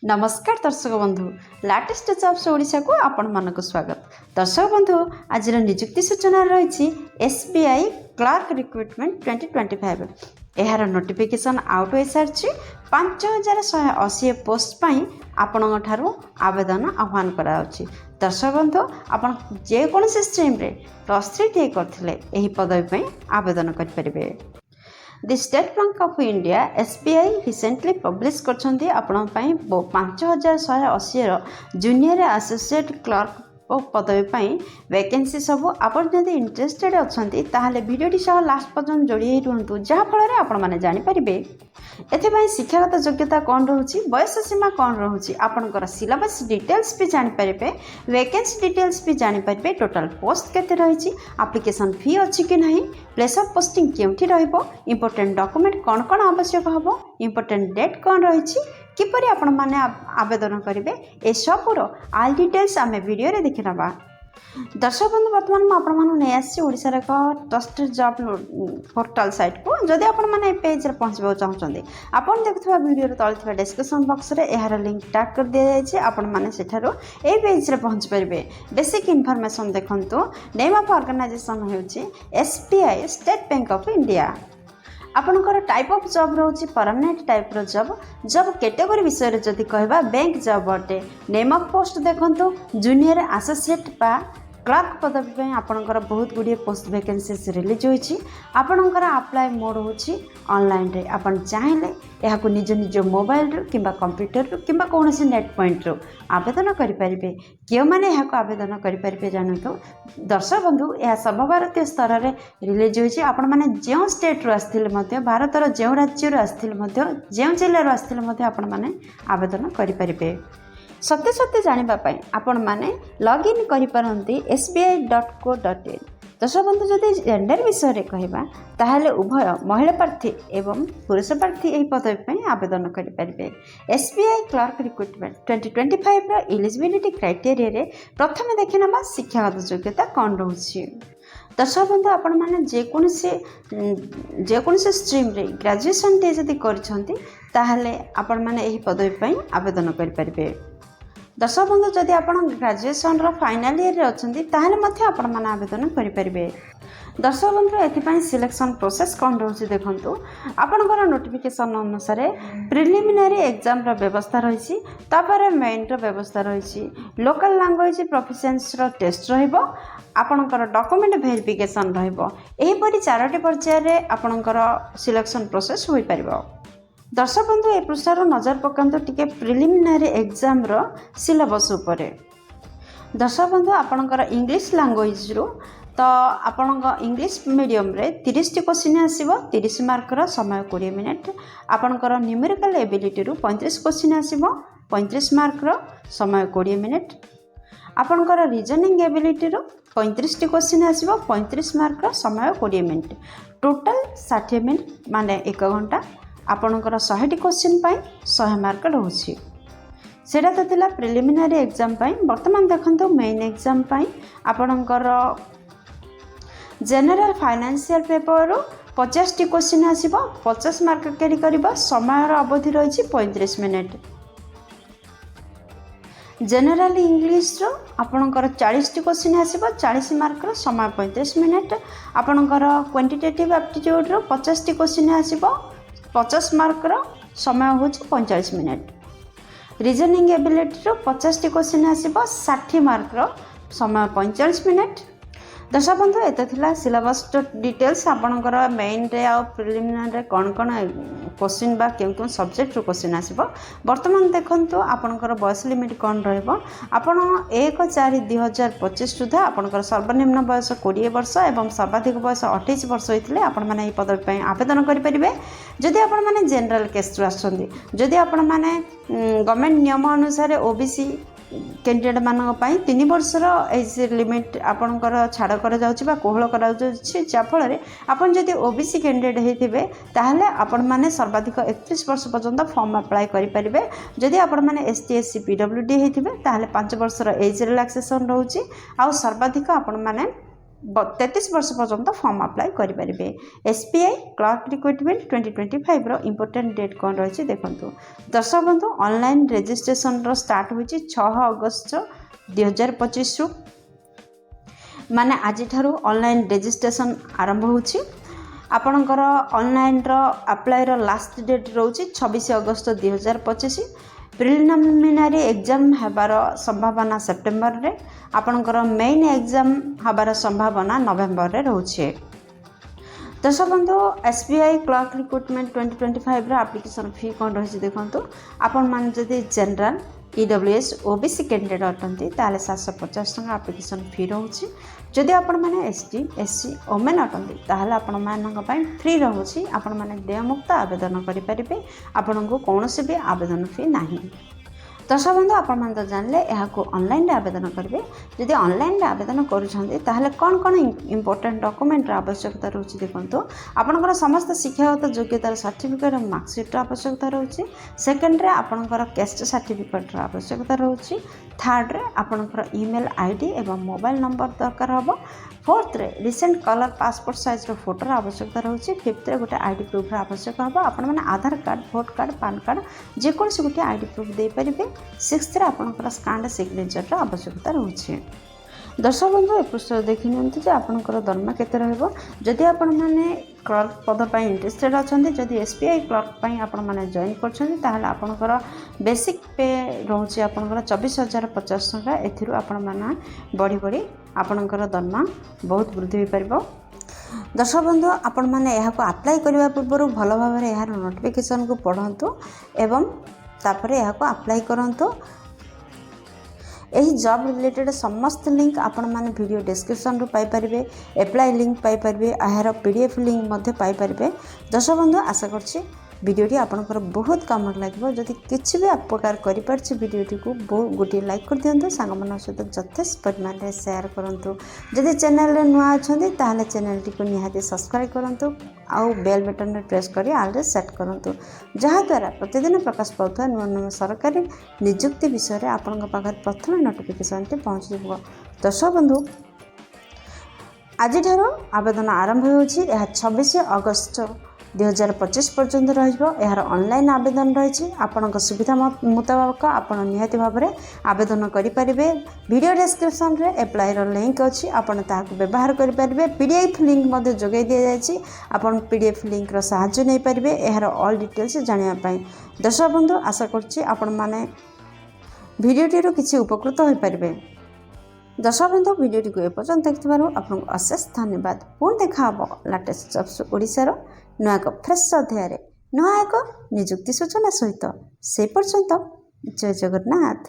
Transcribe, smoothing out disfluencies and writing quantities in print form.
नमस्कार दर्शक बंधु लाटेस्ट जॉब्स ओडिशा को आपण मानक स्वागत। दर्शक बंधु आज निजुक्ति सूचना रही एसबीआई क्लर्क रिक्रुटमेंट 2025 यार नोटिफिकेशन आउट हो सारी 5180 पोस्ट पर आपण आवेदन आह्वान कराउछि। दर्शक बंधु आपण जेकोसी स्ट्रीम रे +3 करथिले पदवी पर आवेदन करें। The State Bank of India SBI recently published करछंती आपण पई 5180 जूनियर एसोसिएट क्लर्क पदवी पर वैकेंसी सब आपण जदि इंटरेस्टेड अछंती ताहाले वीडियोटी सह लास्ट पर्यंत जोड़ी रुहंतु जहा फल आपण माने जानि परिबे एथिबाई शिक्षागत योग्यता कौन रोची बयस सीमा कौन रोची आपणकर सिलेबस डिटेल्स भी जानि परिबे वैकेंसी डिटेल्स भी जानि परिबे टोटल पोस्ट केते रहिछि एप्लिकेशन फी अछि कि नहीं प्लेस ऑफ पोस्टिंग केउठी रहइबो इंपोर्टेंट डॉक्यूमेंट कौन कौन आवश्यक हबो इंपोर्टेंट डेट कौन रहिछि किपरि आपण माने आवेदन करेंगे ए सबूर आल डिटेल्स आम वीडियो रे देखि नबा। दर्शक बंधु बर्तमान मुझे नहीं आसी ओडिशार एक ट्रस्टेड जॉब पोर्टल साइट को जदि आपण माने पेज रे पहुंचबा चाहछन्ते आपण देखुवा वीडियो रे तळे थिबा डिस्क्रिप्शन बॉक्स रे एहार लिंक टैग कर दिया जायछि आपण माने सेठारो ए पेज रे पहुंच परिबे। बेसिक इन्फॉर्मेशन देखंतु नेम ऑफ ऑर्गेनाइजेशन हेउछि SBI State Bank of India. आपणकर टाइप ऑफ जॉब रोची परमानेंट टाइप रो जॉब कैटेगरी विषय रे जदि कहबा बैंक जॉब अटे। नेम ऑफ पोस्ट देखंतु जूनियर एसोसिएट बा क्लर्क पदवी पे आपणकर बहुत गुड़िए पोस्ट वैकेंसीज रिलीज होइछि। आपणकर अप्लाई मोड होछि ऑनलाइन रे आपण चाहिले याकु निज निज मोबाइल रो किबा कंप्यूटर रो किबा कोनोसी नेट पॉइंट रो आवेदन करि परिबे। केउ माने याकु आवेदन करि परिबे जानतो दर्शक बंधु यह सर्वभारतीय स्तर रे रिलीज होइछि। आपण माने जेउ स्टेट रो आस्थिले मध्ये भारत रो जेउ राज्य रो आस्थिले मध्ये जेउ जिल्ला रो आस्थिले मध्ये आपण माने आवेदन करि परिबे। सत्य सत्य जानापी आपण मैंने लॉगिन करपारती sbi.co.in। दर्शक बंधु जदि जेंडर विषय में कहवा ताहले उभय महिला प्रार्थी एवं पुरुष प्रार्थी यह पदवी पर आवेदन करेंगे। SBI clerk recruitment 2025 eligibility criteria रे प्रथम देखि ना शिक्षागत योग्यता कौन रोचे। दर्शक बंधु आपण मैंने जेकोसी स्ट्रीम रे ग्रेजुएशन टे जदि करछंती ताहले आपण मैंने यही पदवी पर आवेदन करेंगे। दर्शक बंधु जदि आप ग्रेजुएशन फाइनाल ईयर रे अछंती ताहले मध्य आपण माने आवेदन करेंगे। दर्शक बंधु एथिपाई सिलेक्शन प्रोसेस कौन रोचे देखंतु आपणकर नोटिफिकेशन अनुसार प्रिलिमिनारी एग्जाम रो व्यवस्था रही तापर मेन रो व्यवस्था रही लोकल लैंग्वेज प्रोफिशिएंसी रो टेस्ट रहिबो आपणकर डॉक्यूमेंट वेरिफिकेशन रहिबो एहीपरि 4टी पर्याय रे आपणकर सिलेक्शन प्रोसेस होई परिबो। दर्शक बंधु ए पृष्ठार नजर पकांतु टिके प्रिलिमिनारी एग्जाम रो सिलेबस उपरे। दर्शक बंधु आपणकर इंग्लिश लैंग्वेज रो तो आपणक इंग्लिश मीडियम रे 30 टी क्वेश्चन आसीबो 30 मार्क रो समय 20 मिनिट। आपणकर न्यूमेरिकल एबिलिटी रो 35 क्वेश्चन आसीबो 35 मार्क रो समय 20 मिनिट। आपणकर रीजनिंग एबिलिटी रो 35 टी क्वेश्चन आसीबो 35 मार्क रो समय 20 मिनिट। टोटल 60 मिनिट माने 1 घंटा। आपणकर 100 क्वेश्चन पाई 100 मार्क रोचे। सेटा तो थिला प्रिलिमिनारी एग्जाम पाई। वर्तमान देखंतु मेन एग्जाम पाई आपणकर जनरल फाइनेंशियल पेपर रो 50 टी क्वेश्चन आसीबो 50 मार्क कैरी करबा समय अवधि रही 35 मिनिट। जनरल इंग्लिश रो आपणकर 40 टी क्वेश्चन आसीबो 40 मार्क रो समय 35 मिनिट। आपणकर क्वांटिटेटिव एप्टीट्यूड रो 50 टी क्वेश्चन आसीबो 50 मार्क रो समय हो 45 मिनिट। रीजनिंग एबिलिटी रो 50 टी क्वेश्चन आसीबो 60 मार्क रो समय 45 मिनिट। दर्शक बंधु एत थिला सिलेबस डिटेल्स आपणकर मेन रे आ प्रिलिमिनरी रे कौन कौन क्वेश्चन बा केउ सब्जेक्ट रो क्वेश्चन आसीबो। वर्तमान देखंतु आपणकर बयस लिमिट कौन रहइबो आपण 1/4/2025 सुधा आपणकर सर्वनिम्न बयस 20 वर्ष एवं सर्वाधिक बयस 28 वर्ष होइतिले आपण माने ए पदवी पई आवेदन करि परिबे। जदि आपण माने जनरल केस रो आछंदी जदि आपण माने गवर्नमेंट नियम अनुसार ओबीसी कैंडिडेट मानक 3 वर्षर एज लिमिट आपणकर छाड़ कर कोहल कर जाफल आपन जदि ओबीसी कैंडिडेट होते ताहले आपण माने सर्वाधिक 31 वर्ष पर्यंत फॉर्म अप्लाई करेंगे। जदि आपण माने एसटी एससी पीडब्ल्यूडी होते ताहले 5 वर्षर एज रिलैक्सेशन रोचे। आ सर्वाधिक आपण माने 33 वर्ष पर्यंत फॉर्म अप्लाई करेंगे। एसबीआई क्लर्क रिक्रुटमेंट 2025 रो इम्पोर्टेंट डेट कौन रही देखो। दर्शक बंधु ऑनलाइन रजिस्ट्रेशन रो स्टार्ट हो 6 अगस्त 2025 रु माने आज ठारू ऑनलाइन रजिस्ट्रेशन आरंभ होची। आपणकर ऑनलाइन रो अप्लाई रो लास्ट डेट रोची 26 अगस्त 2025। प्रिलिमिनारी एग्जाम हेबार संभावना सेप्टेम्बर रे, आपणकर मेन एग्जाम हबार संभावना नवेम्बर रे रोचे। दर्शक बंधु एसबीआई क्लर्क रिक्रुटमेंट 2025 रो एप्लिकेशन फी कौन रही देखो। आपण मान जदि जनरल EWS OBC कैंडिडेट अटंती ताले 750 टका एप्लिकेशन फी रोची। जदि आपण माने ST SC ओमेन अटंती ताले आपण मानक पई फ्री रोची। आपण माने देयमुक्त आवेदन करि परिबे, आपनको कोनोसी भी आवेदन फी नाही। दर्शक बंधु आपण मान तो जानले यहाँ ऑनलाइन आवेदन करेंगे। जदि ऑनलाइन आवेदन करें कौन कौन इंपोर्टेंट डॉक्यूमेंट आवश्यकता रोचे देखो। आपणकर समस्त शिक्षागत योग्यतार सर्टिफिकेट और मार्कशीट आवश्यकता रोचे। सेकेंड रे आपणकर कैस्ट सर्टिफिकेट आवश्यकता रोचे। थर्ड रे आपणकर ईमेल आईडी एवं मोबाइल नंबर दरकार हम। फोर्थ रे रिसेंट कलर पासपोर्ट साइज रो फोटोर आवश्यकता रोचे। फिफ्थ रे गोटे आईडी प्रूफ आवश्यक हम। आपण मैंने आधार कार्ड भोट कार्ड पान कार्ड जेकोसी गोटे आईडी प्रूफ दे पारिबे। सिक्स्थ रे आपणकर स्कान्ड सिग्नेचर आवश्यकता रोचे। दर्शक बंधु ए पृष्ठ देखि नियंतु जे आपणकर दरमा केते रहबो। जदि आपण माने क्लर्क पद पई इंटरेस्टेड अछंती, जदि एसबीआई क्लर्क पई आपण माने जॉइन करछंती ताहाले आपणकर बेसिक पे रहउची आपणकर 24,050 टका। एथिरु आपण माने बढी बढी आपणकर दरमा बहुत वृद्धि होई परबो। दर्शक बंधु आपण माने एहा को अप्लाई करबा पूर्व भलो भाबरे एहार नोटिफिकेशन को पढंतु एवं तापरे एहा को अप्लाई करंतु। यही जॉब रिलेटेड समस्त लिंक आपण माने वीडियो डिस्क्रिप्शन रू पाई परिबे। अप्लाई लिंक पाई परिबे, यार पीडीएफ लिंक मध्य पाई परिबे। दर्शक बंधु आशा करछि वीडियोटी आपनकर बहुत काम लागबो। जदि किछि भी उपकार करि परछि वीडियोटी को गोटे लाइक कर दियंतु, सांग मन सहित यथेष्ट परिमाण रे शेयर करंतु। जदि चैनल रे नुआ अछंती ताहाले चैनल टी को निहाती सब्सक्राइब करंतु आउ बेल बटन रे प्रेस करी ऑल रे सेट करंतु, जहा द्वारा प्रतिदिन प्रकाश पाउथवा नुआ नुआ सरकारी नियुक्ति विषय रे आपनक पाखर प्रथम नोटिफिकेशन टी पहुंच जिवो। दर्शक बंधु आज ठारो आवेदन आरंभ होछि। यह 26 अगस्त 2025 पर्यंत रही। ऑनलाइन आवेदन रही। आपण सुविधा मुताबक आपण निहाती भाव में आवेदन करेंगे। वीडियो डिस्क्रिप्शन रे अप्लाई लिंक अच्छी, आपण ताकू व्यवहार करेंगे। पीडीएफ लिंक जोगाई दि जाए, आपण पीडीएफ लिंक साहाय्य नहीं पारे यार ऑल डिटेल्स जानापी। दर्शक बंधु आशा करछि आपण माने वीडियोटी किसी उपकृत हो पारे। दर्शक बंधु वीडियोटी को एपर्यंत देखिबारु आपन अशेष धन्यवाद। पुणी देखा लेटेस्ट जॉब्स ओडिशार नुआ एक फ्रेश अध्याय नुआ एक नियुक्ति सूचना सहित। से पर्यंत जय जगन्नाथ।